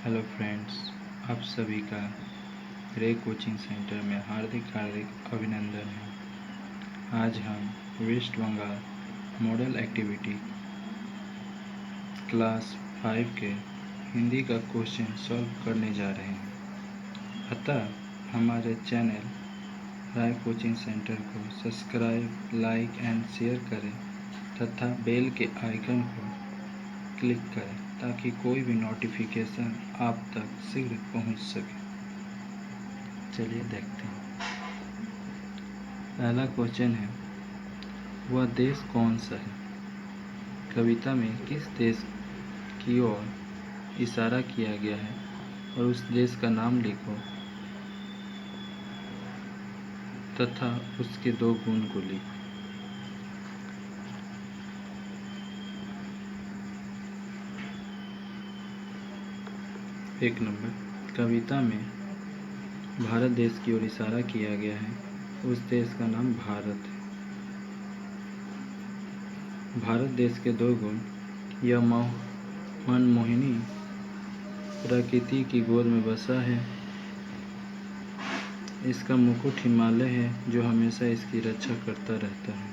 Hello friends, आप सभी का रे कोचिंग सेंटर में हार्दिक अभिनंदन है। आज हम West Bengal model activity class 5 के हिंदी का क्वेश्चन सॉल्व करने जा रहे हैं। अतः हमारे चैनल राय कोचिंग सेंटर को सब्सक्राइब, लाइक एंड शेयर करें तथा बेल के आइकन को क्लिक करें ताकि कोई भी नोटिफिकेशन आप तक शीघ्र पहुंच सके। चलिए देखते हैं। पहला क्वेश्चन है, वह देश कौन सा है? कविता में किस देश की ओर इशारा किया गया है और उस देश का नाम लिखो तथा उसके दो गुण को लिखो। एक नंबर, कविता में भारत देश की ओर इशारा किया गया है, उस देश का नाम भारत है। भारत देश के दो गुण, यह मनमोहिनी प्रकृति की गोद में बसा है, इसका मुकुट हिमालय है जो हमेशा इसकी रक्षा करता रहता है।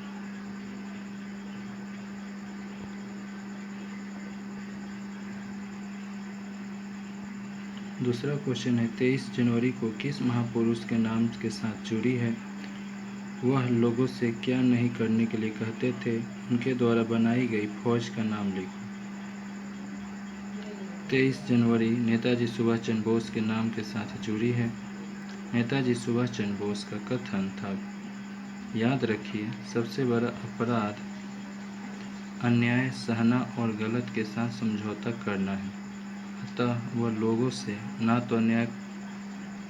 दूसरा क्वेश्चन है, 23 जनवरी को किस महापुरुष के नाम के साथ जुड़ी है? वह लोगों से क्या नहीं करने के लिए कहते थे? उनके द्वारा बनाई गई फौज का नाम लिखो। 23 जनवरी नेताजी सुभाष चंद्र बोस के नाम के साथ जुड़ी है। नेताजी सुभाष चंद्र बोस का कथन था, याद रखिए, सबसे बड़ा अपराध अन्याय सहना और गलत के साथ समझौता करना है। अतः वह लोगों से ना तो अन्याय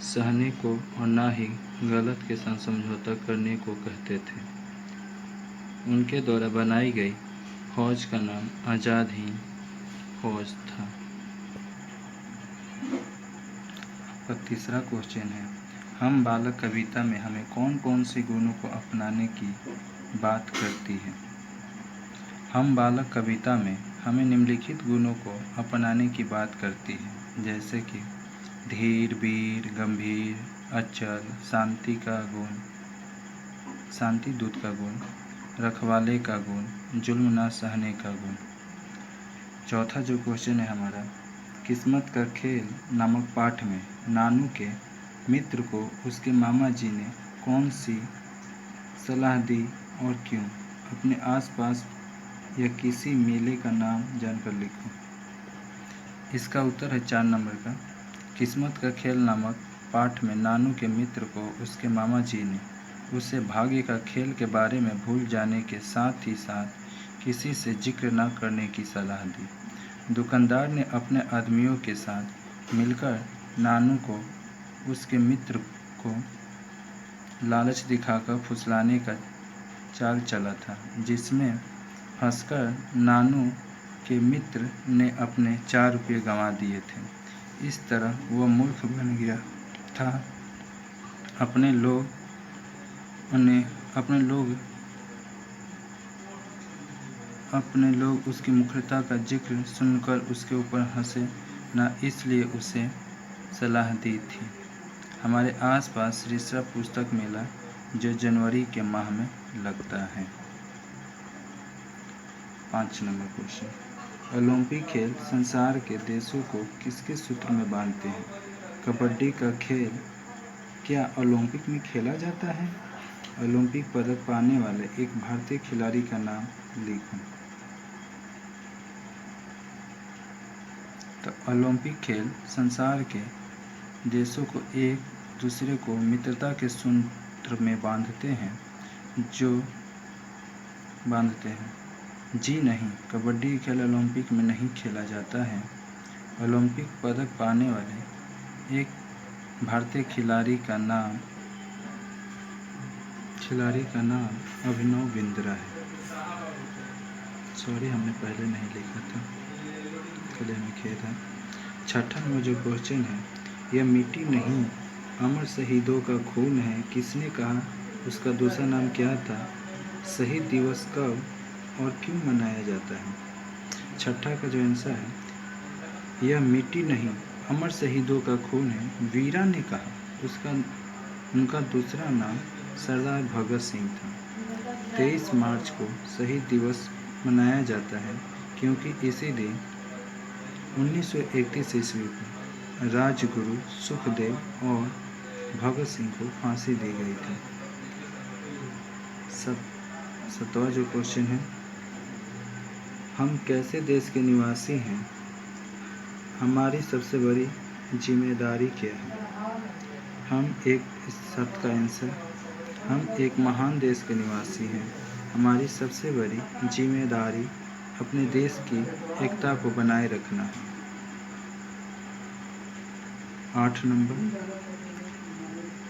सहने को और ना ही गलत के साथ समझौता करने को कहते थे। उनके द्वारा बनाई गई फौज का नाम आज़ाद हिंद फौज था। तीसरा क्वेश्चन है, हम बालक कविता में हमें कौन कौन से गुणों को अपनाने की बात करती है? हम बालक कविता में हमें निम्नलिखित गुणों को अपनाने की बात करती है, जैसे कि धीर, वीर, गंभीर, अचल, शांति का गुण, शांति दूत का गुण, रखवाले का गुण, जुल्म ना सहने का गुण। चौथा जो क्वेश्चन है हमारा, किस्मत का खेल नामक पाठ में नानू के मित्र को उसके मामा जी ने कौन सी सलाह दी और क्यों? अपने आसपास या किसी मेले का नाम जानकर लिखो। इसका उत्तर है 4 नंबर का। किस्मत का खेल नामक पाठ में नानू के मित्र को उसके मामा जी ने उसे भाग्य का खेल के बारे में भूल जाने के साथ ही साथ किसी से जिक्र न करने की सलाह दी। दुकानदार ने अपने आदमियों के साथ मिलकर नानू को उसके मित्र को लालच दिखाकर फुसलाने का चाल चला था, जिसमें फंसकर नानू के मित्र ने अपने 4 रुपये गंवा दिए थे। इस तरह वह मूर्ख बन गया था। अपने लोग उसकी मूर्खता का जिक्र सुनकर उसके ऊपर हंसे न, इसलिए उसे सलाह दी थी। हमारे आसपास ऋषभ पुस्तक मेला जो जनवरी के माह में लगता है। 5 नंबर क्वेश्चन, ओलंपिक खेल संसार के देशों को किसके सूत्र में बांधते हैं? कबड्डी का खेल क्या ओलंपिक में खेला जाता है? ओलंपिक पदक पाने वाले एक भारतीय खिलाड़ी का नाम लिखो। तो ओलंपिक खेल संसार के देशों को एक दूसरे को मित्रता के सूत्र में बांधते हैं। जी नहीं, कबड्डी खेल ओलंपिक में नहीं खेला जाता है। ओलंपिक पदक पाने वाले एक भारतीय खिलाड़ी का नाम अभिनव बिंद्रा है। सॉरी, हमने पहले नहीं लिखा था, इसके लिए हमें खेद है। 6ठा में जो क्वेश्चन है, यह मिट्टी नहीं अमर शहीदों का खून है, किसने कहा? उसका दूसरा नाम क्या था? शहीद दिवस कब और क्यों मनाया जाता है? 6ठा का जो आंसर है, यह मिट्टी नहीं अमर शहीदों का खून है, वीरा ने कहा। उनका दूसरा नाम सरदार भगत सिंह था। 23 मार्च को शहीद दिवस मनाया जाता है क्योंकि इसी दिन 1931 ईस्वी को राजगुरु सुखदेव और भगत सिंह को फांसी दी गई थी। सतवां जो क्वेश्चन है, हम कैसे देश के निवासी हैं? हमारी सबसे बड़ी जिम्मेदारी क्या है? इस शब्द का आंसर, हम एक महान देश के निवासी हैं। हमारी सबसे बड़ी जिम्मेदारी अपने देश की एकता को बनाए रखना है। 8 नंबर,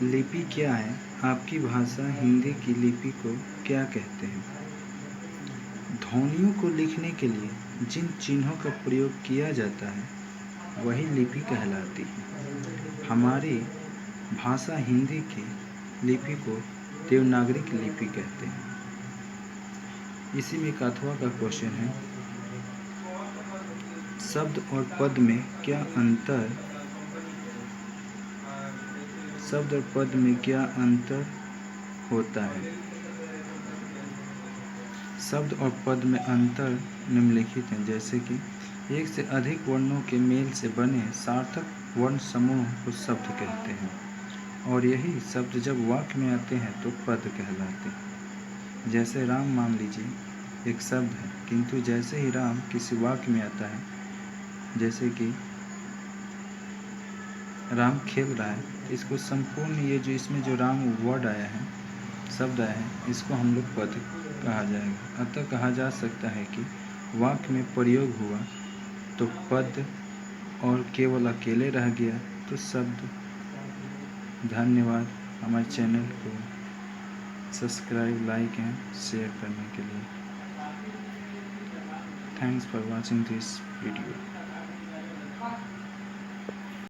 लिपि क्या है? आपकी भाषा हिंदी की लिपि को क्या कहते हैं? ध्वनियों को लिखने के लिए जिन चिन्हों का प्रयोग किया जाता है वही लिपि कहलाती है। हमारी भाषा हिंदी की लिपि को देवनागरी की लिपि कहते हैं। इसी में 8वां का क्वेश्चन है, शब्द और पद में क्या अंतर होता है? शब्द और पद में अंतर निम्नलिखित हैं, जैसे कि एक से अधिक वर्णों के मेल से बने सार्थक वर्ण समूह को शब्द कहते हैं और यही शब्द जब वाक्य में आते हैं तो पद कहलाते हैं। जैसे राम मान लीजिए एक शब्द है, किंतु जैसे ही राम किसी वाक्य में आता है, जैसे कि राम खेल रहा है, इसको संपूर्ण ये जो इसमें जो राम वर्ड आया है, शब्द आया है, इसको हम लोग पद कहा जाएगा। अतः कहा जा सकता है कि वाक्य में प्रयोग हुआ तो पद और केवल अकेले रह गया तो शब्द। धन्यवाद हमारे चैनल को सब्सक्राइब, लाइक एंड शेयर करने के लिए। Thanks for watching this video.